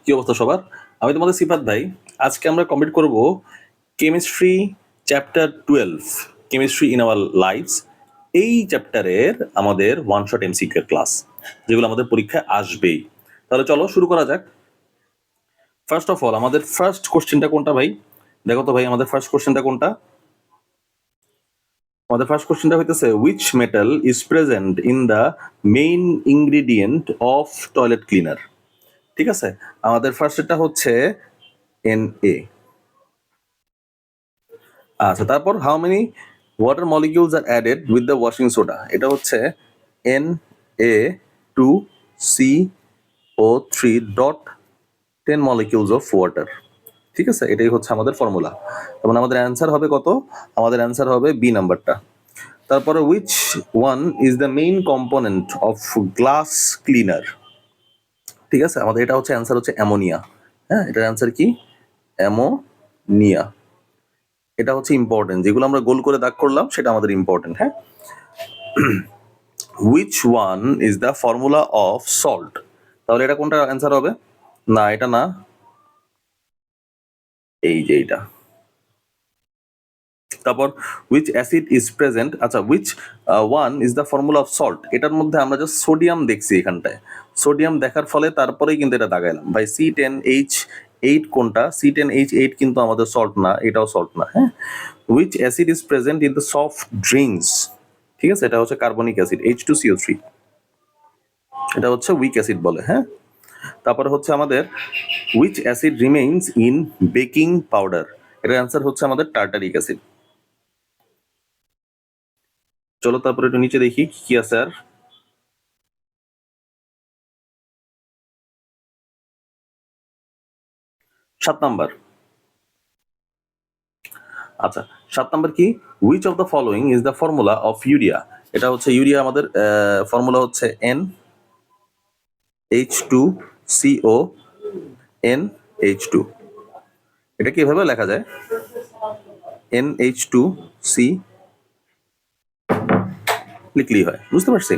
কি অবস্থা সবার? আমি তোমাদের সিফাত ভাই। আজকে আমরা কমপ্লিট করব chemistry chapter 12, chemistry in our lives. এই চ্যাপ্টারের আমাদের ওয়ান শট এমসিকিউ ক্লাস, যেগুলো আমাদের পরীক্ষায় আসবেই। তাহলে চলো শুরু করা যাক। ফার্স্ট অফ অল, আমাদের ফার্স্ট কোশ্চেনটা কোনটা ভাই? দেখো তো ভাই, আমাদের ফার্স্ট কোশ্চেনটা কোনটা? আমাদের ফার্স্ট কোশ্চেনটা হইতেছে, which metal is present in the main ingredient of toilet cleaner? ঠিক আছে, আমাদের ফার্স্টটা হচ্ছে Na। আচ্ছা, তারপর how many water molecules are added with the washing soda? এটা হচ্ছে Na2CO3 মলিকিউলস অফ ওয়াটার। ঠিক আছে, এটাই হচ্ছে আমাদের ফর্মুলা। তখন আমাদের অ্যান্সার হবে কত? আমাদের অ্যান্সার হবে বি নাম্বারটা। তারপরে which one is the main component of glass cleaner? ঠিক আছে, আমাদের এটা হচ্ছে অ্যান্সার হচ্ছে অ্যামোনিয়া। হ্যাঁ, এটার অ্যান্সার কি? অ্যামোনিয়া। এটা হচ্ছে ইম্পর্টেন্ট, যেগুলো আমরা গোল করে দাগ করলাম সেটা আমাদের ইম্পর্টেন্ট। হ্যাঁ, which one is the formula of salt? তাহলে এটা কোনটা অ্যান্সার হবে? না, এটা না, এই যে এটা। তারপর হুইচ অ্যাসিড ইজ প্রেজেন্ট? আচ্ছা, which one is the formula of salt? এটার মধ্যে আমরা জাস্ট সোডিয়াম দেখছি এখানটায়। সোডিয়াম দেখার ফলে তারপরেই কিন্তু এটা দাগাইলাম ভাই। C10H8 কোনটা? C10H8 কিন্তু আমাদের সল্ট না, এটাও সল্ট না। হ্যাঁ, which acid is present in the soft drinks? ঠিক আছে, এটা হচ্ছে কার্বনিক অ্যাসিড H2CO3। এটা হচ্ছে উইক অ্যাসিড বলে। হ্যাঁ, তারপরে হচ্ছে আমাদের which acid remains in baking powder? এটার অ্যান্সার হচ্ছে আমাদের টার্টারিক অ্যাসিড। চলো তারপরে একটু নিচে দেখি কি আছে আর। সাত নাম্বার। আচ্ছা, সাত নাম্বার কি? Which of the following is the formula of urea? এটা হচ্ছে ইউরিয়া, আমাদের ফর্মুলা হচ্ছে NH2CONH2। এটা কিভাবে লেখা যায়? NH2C লিখলেই হয়, বুঝতে পারছি।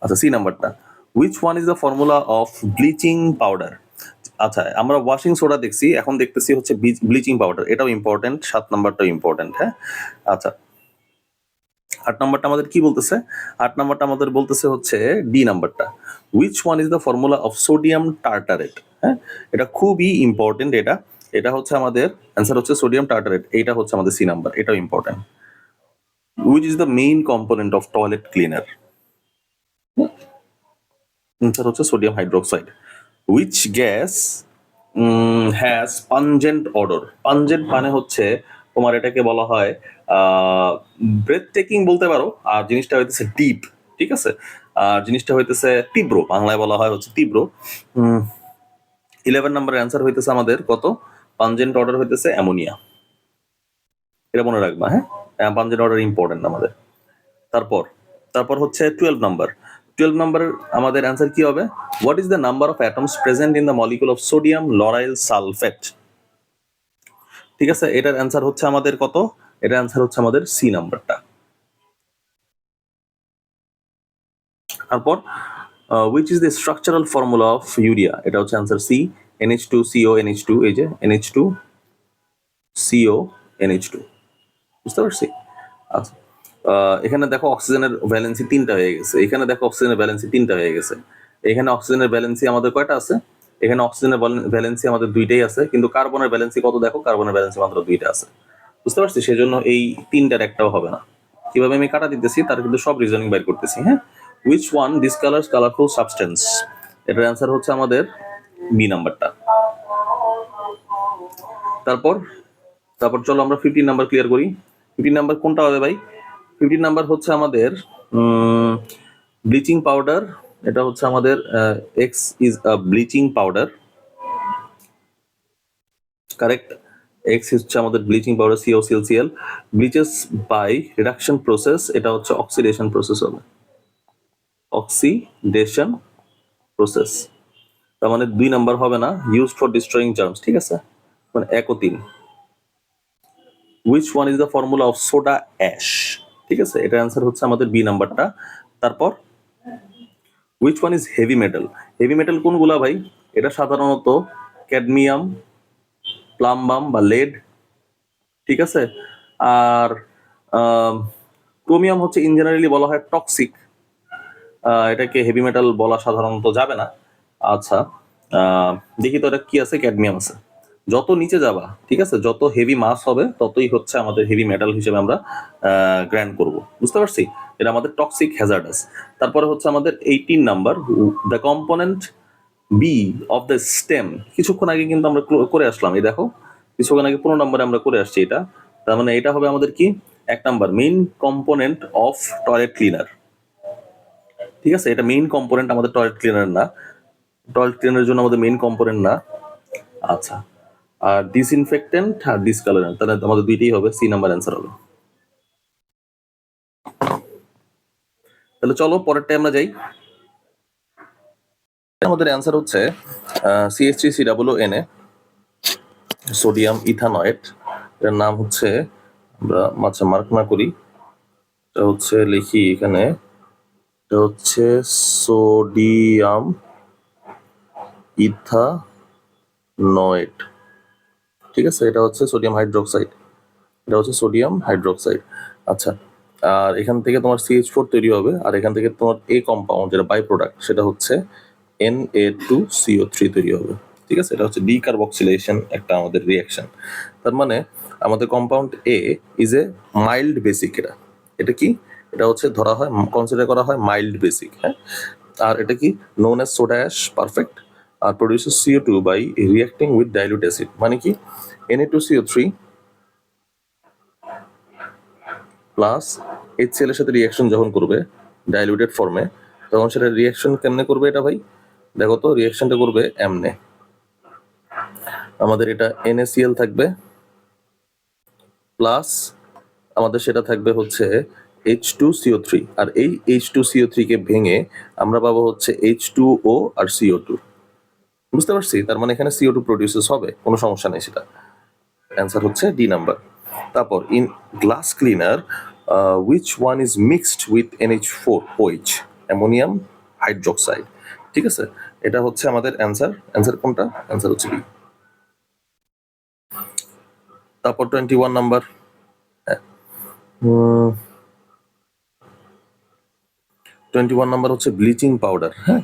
আচ্ছা, সি নাম্বারটা, which one is the formula of bleaching powder? আচ্ছা, আমরা ওয়াশিং সোডা দেখছি, এখন দেখতেছি হচ্ছে ব্লিচিং পাউডার। এটাও ইম্পর্টেন্ট, সাত নাম্বারটাও ইম্পর্টেন্ট। হ্যাঁ, আচ্ছা, আট নাম্বারটা আমাদের কি বলতেছে? আট নাম্বারটা আমাদের বলতেছে হচ্ছে ডি নাম্বারটা, which one is the formula of sodium tartrate? হ্যাঁ, এটা খুবই ইম্পর্টেন্ট। এটা হচ্ছে আমাদের অ্যান্সার হচ্ছে সোডিয়াম টার্টারেট। এইটা হচ্ছে আমাদের সি নাম্বার, এটাও important. Which is the main component of toilet cleaner? Answer হচ্ছে sodium hydroxide. Which gas has pungent odour? Pungent মানে হচ্ছে তোমার এটাকে বলা হয় ব্রেথ টেকিং বলতে পারো, আর জিনিসটা হইতেছে ডিপ। ঠিক আছে, আর জিনিসটা হইতেছে তীব্র, বাংলায় বলা হয় হচ্ছে তীব্র। 11 নম্বরের অ্যান্সার হইতেছে আমাদের কত? পাঞ্জেন্ট অর্ডার হইতেছে অ্যামোনিয়া। এটা মনে রাখবা। হ্যাঁ, পাঞ্জেন্ট অর্ডার ইম্পর্টেন্ট আমাদের। তারপর তারপর হচ্ছে 12 নাম্বার। 12 নাম্বার আমাদের অ্যান্সার কি হবে? What is the number of atoms present in the molecule of sodium lauryl sulphate? ঠিক আছে, এটার অ্যান্সার হচ্ছে আমাদের কত? এটার অ্যান্সার হচ্ছে আমাদের সি নাম্বারটা। তারপর which is the structural formula of urea? এটা হচ্ছে অ্যান্সার সি, NH2CONH2। এই যে NH2CONH2, বুঝতে পারছি। আচ্ছা, এখানে দেখো অক্সিজেনের ভ্যালেন্সি 3টা হয়ে গেছে, এখানে দেখো অক্সিজেনের ভ্যালেন্সি 3টা হয়ে গেছে। এখানে অক্সিজেনের ভ্যালেন্সি আমাদের কয়টা আছে? এখানে অক্সিজেনের ভ্যালেন্সি আমাদের 2টাই আছে, কিন্তু কার্বনের ভ্যালেন্সি কত? দেখো, কার্বনের ভ্যালেন্সি মাত্র 2টা আছে, বুঝতে পারছি। সেজন্য এই 3টার একটাও হবে না। কিভাবে আমি কাটা দিতেছি তার কিন্তু সব রিজনিং বাইর করতেছি। হ্যাঁ, হুইচ ওয়ান ডিসকালার্স কালারফুল সাবস্টেন্স? এটার অ্যান্সার হচ্ছে আমাদের বি নাম্বারটা। তারপর তারপর চলো আমরা 15 নাম্বার ক্লিয়ার করি। 15 নাম্বার কোনটা হবে ভাই? 15 নাম্বার হচ্ছে আমাদের ব্লিচিং পাউডার। এটা হচ্ছে আমাদের X is a bleaching powder, correct. X হচ্ছে আমাদের bleaching powder, COClCl bleaches by reduction process. এটা হচ্ছে অক্সিডেশন প্রসেস হবে, অক্সিডেশন প্রসেস। তার মানে 2 নাম্বার হবে না, ইউজড ফর ডিস্ট্রয়িং জার্মস। ঠিক আছে, মানে 1 ও 3। Which one is the formula of soda ash? ঠিক আছে, এটার অ্যান্সার হচ্ছে আমাদের বি নাম্বারটা। তারপর which one is heavy metal? Heavy metal কোনগুলা ভাই? এটা সাধারণত ক্যাডমিয়াম, প্লাম্বাম বা লেড, ঠিক আছে। আর ক্রোমিয়াম হচ্ছে ইন জেনারেলি বলা হয় টক্সিক, এটাকে হেভি মেটাল বলা সাধারণত যাবে না। আচ্ছা, দেখি তো এটা কি আছে, ক্যাডমিয়াম আছে। যত নিচে যাবা, ঠিক আছে, যত হেভি মাস হবে ততই হচ্ছে আমাদের হেভি মেটাল হিসেবে আমরা গ্র্যান্ড করব, বুঝতে পারছি। এটা আমাদের টক্সিক হ্যাজার্ডাস। তারপরে হচ্ছে আমাদের 18 number, the component B of the stem. কিছুক্ষণ আগে কিন্তু আমরা করে আসলাম, এই দেখো কিছুক্ষণ আগে 15 নম্বরে আমরা করে আসছি এটা। তার মানে এটা হবে আমাদের কি, 1 number main component of toilet cleaner, ঠিক আছে। এটা মেইন কম্পোনেন্ট আমাদের টয়লেট ক্লিনার না, টয়লেট ক্লিনারের জন্য আমাদের মেইন কম্পোনেন্ট না। আচ্ছা, আর ডিসইনফেক্টেন্ট আর ডিসকালারেন্ট, তাহলে আমাদের দুইটাই হবে, সি নাম্বার অ্যান্সার হবে। তাহলে চলো পরেরটায় আমরা যাই। আমাদের অ্যান্সার হচ্ছে CH3COONA, সোডিয়াম ইথানয়েট। এর নাম হচ্ছে, আমরা আচ্ছা মার্ক না করি, এটা হচ্ছে লিখি এখানে, এটা হচ্ছে সোডিয়াম ইথানয়েট, ঠিক আছে। এটা হচ্ছে সোডিয়াম হাইড্রোক্সাইড, এটা হচ্ছে সোডিয়াম হাইড্রোক্সাইড। আচ্ছা, আর এখান থেকে তোমার CH4 তৈরি হবে, আর এখান থেকে তোমার এ কম্পাউন্ড যেটা বাই প্রোডাক্ট সেটা হচ্ছে Na2CO3 তৈরি হবে, ঠিক আছে। এটা হচ্ছে ডিকার্বক্সিলেশন একটা আমাদের রিয়াকশন। তার মানে আমাদের compound A is a mild basic. এটা এটা কি, এটা হচ্ছে ধরা হয়, কনসিডার করা হয় মাইল্ড বেসিক, হ্যাঁ। আর এটা কি, known as soda ash perfect, আর produces CO2 by reacting with dilute acid. মানে কি, Na2CO3 প্লাস HCl এর সাথে রিয়াকশন যখন করবে ডাইলুটেড ফর্মে, তখন সেটা রিয়াকশন কেমনে করবে এটা ভাই, দেখো তো রিয়াকশনটা করবে এমনে। আমাদের এটা NaCl থাকবে প্লাস আমাদের সেটা থাকবে হচ্ছে H2CO3, আর এই H2CO3 কে ভেঙে আমরা পাবো হচ্ছে H2O আর CO2, বুঝতে পারছি। তার মানে এখানে CO2 প্রডিউসেস হবে, কোনো সমস্যা নেই সেটা। অ্যান্সার হচ্ছে ডি নাম্বার। তারপর in glass cleaner which one is mixed with NH4OH, ammonium hydroxide, ঠিক আছে। এটা হচ্ছে আমাদের অ্যান্সার। অ্যান্সার কোনটা, অ্যান্সার হচ্ছে বি। তারপর 21 নাম্বার, 21 নাম্বার হচ্ছে ব্লিচিং পাউডার। হ্যাঁ,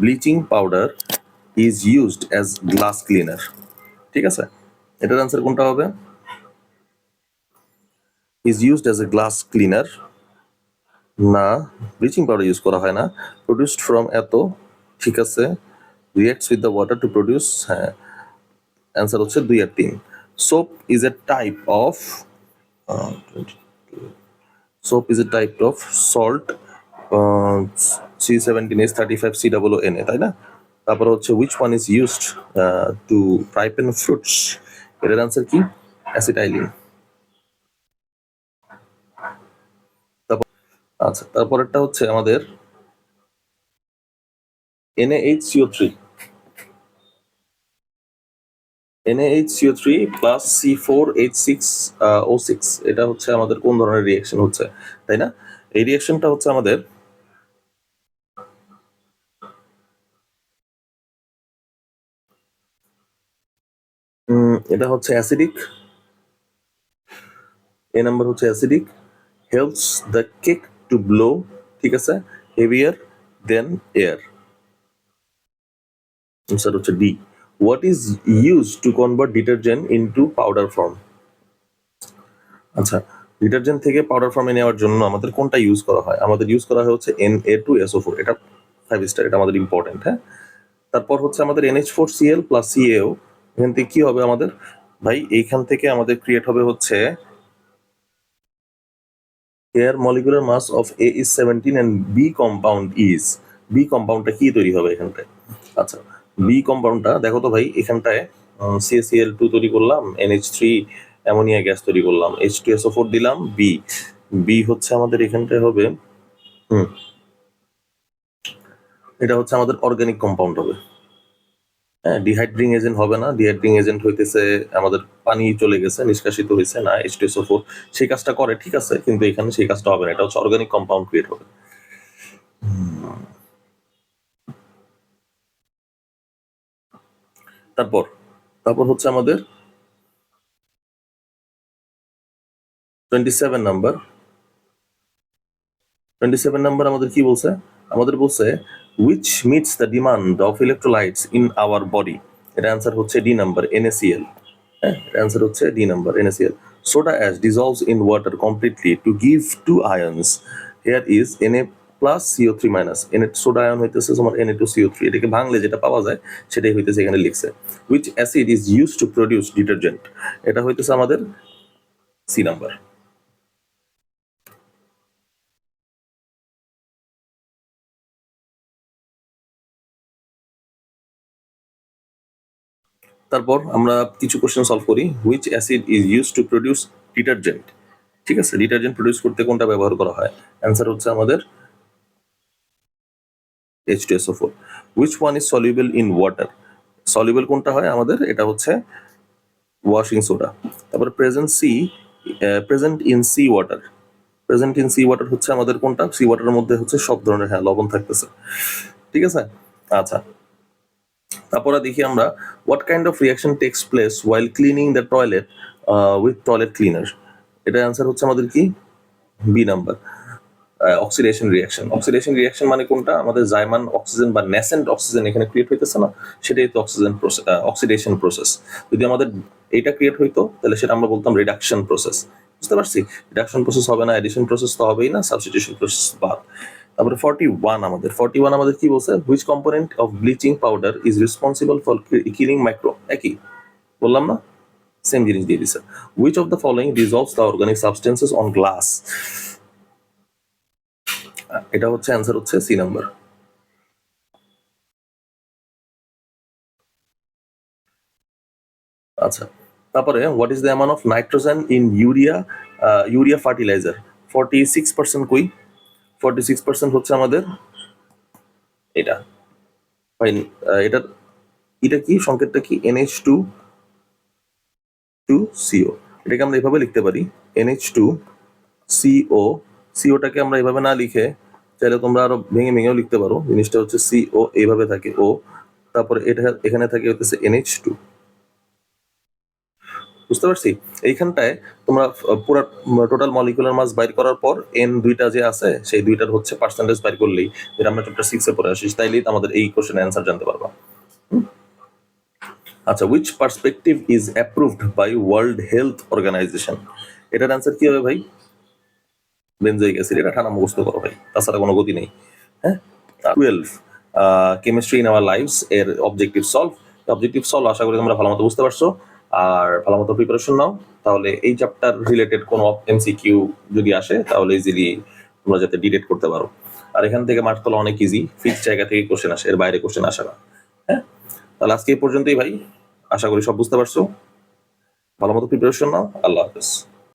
bleaching powder is used as glass cleaner, ঠিক আছে। এটার অ্যান্সার কোনটা হবে, is used as a glass cleaner, না ব্লিচিং পাউডার ইউজ করা হয় না। প্রডিউসড ফ্রম এত, ঠিক আছে, reacts with the water to produce, হ্যাঁ। অ্যান্সার হচ্ছে 2 আর 3। Soap is a type of, soap is a type of salt, C17H35COONA, তাই না। তারপর হচ্ছে which one is used to ripen fruits, এটার অ্যান্সার কি, অ্যাসিটাইলিন। আচ্ছা, তারপরেরটা হচ্ছে আমাদের NaHCO3, NaHCO3 প্লাস C4H6O6, এটা হচ্ছে আমাদের কোন ধরনের রিয়াকশন হচ্ছে, তাই না। এই রিয়াকশনটা হচ্ছে আমাদের এটা হচ্ছে অ্যাসিডিক, এ নাম্বার হচ্ছে acidic, helps the cake to blow, ঠিক আছে, হেভিয়ার দেন এয়ার। অ্যান্সার হচ্ছে D. What is use to convert detergent into powder form. আচ্ছা, ডিটারজেন্ট থেকে পাউডার ফর্মে নেওয়ার জন্য আমাদের কোনটা ইউজ করা হয়, আমাদের ইউজ করা হয় হচ্ছে Na2SO4, এটা 5 স্টার, এটা আমাদের ইম্পর্টেন্ট, হ্যাঁ। তারপর হচ্ছে আমাদের NH4Cl প্লাস CaO, এখান থেকে কি হবে আমাদের ভাই, এইখান থেকে আমাদের ক্রিয়েট হবে হচ্ছে air molecular mass of A is 17 and B compound is, B কম্পাউন্ডটা কি তৈরি হবে এখানটায়। আচ্ছা, বি কম্পাউন্ডটা দেখো তো ভাই, এখানটায় CaCl2 তৈরি করলাম, NH3 অ্যামোনিয়া গ্যাস তৈরি করলাম, H2SO4 দিলাম, বি, বি হচ্ছে আমাদের এখানটায় হবে, এটা হচ্ছে আমাদের অর্গানিক কম্পাউন্ড হবে, হ্যাঁ। ডিহাইড্রিং এজেন্ট হবে না, ডিহাইড্রিং এজেন্ট হইতেছে আমাদের পানি চলে গেছে, নিষ্কাশিত হয়েছে না, H2SO4 সেই কাজটা করে, ঠিক আছে, কিন্তু এখানে সেই কাজটা হবে না, এটা হচ্ছে অর্গানিক কম্পাউন্ড ক্রিয়েট হবে। তারপর তারপর হচ্ছে আমাদের 27 নাম্বার। 27 নাম্বার আমাদের কি বলছে? আমাদের বলছে which meets the demand of electrolytes in our body। এর অ্যান্সার হচ্ছে ডি নাম্বার, NaCl। হ্যাঁ, এর অ্যান্সার হচ্ছে D number, NaCl। Soda ash dissolves in water completely to give two ions. Here is Na plus CO3 minus। Soda ion হইতেছে তোমার Na2CO3। এটাকে ভাঙলে যেটা পাওয়া যায় সেটাই হইতেছে এখানে লিখছে। Which acid is used to produce detergent? এটা হইতেছে আমাদের সি নাম্বার। তারপর আমরা কিছু কোশ্চেন সলভ করি। Which acid is use to produce detergent? ঠিক আছে, ডিটারজেন্ট প্রডিউস করতে কোনটা ব্যবহার করা হয়? অ্যান্সার হচ্ছে আমাদের H2SO4। Which one is soluble in water? Soluble কোনটা হয় আমাদের? এটা হচ্ছে ওয়াশিং সোডা। তারপর present in sea water. Present in sea water হচ্ছে আমাদের কোনটা? সি ওয়াটারের মধ্যে হচ্ছে সব ধরনের লবণ থাকতেছে। ঠিক আছে, আচ্ছা। তারপরে দেখি আমরা what kind of reaction takes place while cleaning the toilet with toilet cleaner? এটা অ্যান্সার হচ্ছে আমাদের কি? B number, oxidation reaction. Oxidation reaction মানে কোনটা? আমাদের জাইমান অক্সিজেন বা ন্যাসেন্ট অক্সিজেন এখানে ক্রিয়েট হইতেছে না, সেটাই তো অক্সিডেশন প্রসেস। যদি আমাদের এটা ক্রিয়েট হইতো তাহলে সেটা আমরা বলতাম রিডাকশন প্রসেস। বুঝতে পারছি? রিডাকশন প্রসেস হবে না, এডিশন প্রসেস তো হবেই না, সাবস্টিটিউশন প্রসেস বাদ। তারপরে 41 আমাদের কি বলছে? Which component of bleaching powder is responsible for killing micro? একই বললাম না, সেম জিনিস দিয়ে দিছে। Which of the following dissolves the organic substances on glass? এটা হচ্ছে অ্যান্সার হচ্ছে সি নাম্বার। আচ্ছা, তারপরে what is the amount of nitrogen in urea fertiliser? 46% কই? 46% হচ্ছে আমাদের এটা। ফাইন, এটার এটা কি সংকেতটা কি? NH2CO। এটাকে আমরা এভাবে লিখতে পারি, NH2CO। সিওটাকে আমরা এভাবে না লিখে চাইলে তোমরা আরো ভেঙে ভেঙেও লিখতে পারো। জিনিসটা হচ্ছে CO এইভাবে থাকে ও, তারপরে এটা এখানে থাকে হচ্ছে NH2। বুঝতে পারছি? এইখানটায় তোমরা পুরো টোটাল মলিকুলার মাস বাইর করার পর এন দুইটা যে আছে সেই দুইটার হচ্ছে পার্সেন্টেজ বাইর করলেই, যেটা আমরা চ্যাপ্টার 6 এ পড়ে আসি, তাইলেই আমাদের এই কোশ্চেনের অ্যান্সার জানতে পারবা। আচ্ছা, which perspective is approved by World Health Organization? এটার অ্যান্সার কি হবে ভাই? Benzoic acid. এটা ঠান্ডা মুখস্থ করো ভাই, তাছাড়া কোনো গতি নেই। হ্যাঁ, 12 কেমিস্ট্রি ইন আওয়ার লাইফস এর অবজেক্টিভ সলভ। অবজেক্টিভ সলভ আশা করি তোমরা ভালো মতো বুঝতে পারছো আর ভালো মতো প্রিপারেশন নাও, তাহলে এই চ্যাপ্টার রিলেটেড কোনো MCQ যদি আসে তাহলে ইজিলি তোমরা যাতে ডিটেক্ট করতে পারো। আর এখান থেকে মার্ক তোলা অনেক ইজি, ফিক্স জায়গা থেকে কোশ্চেন আসে, এর বাইরে কোশ্চেন আসে না। হ্যাঁ, তাহলে আজকে এই পর্যন্তই ভাই, আশা করি সব বুঝতে পারছো। ভালো মতো প্রিপারেশন নাও। আল্লাহ হাফেজ।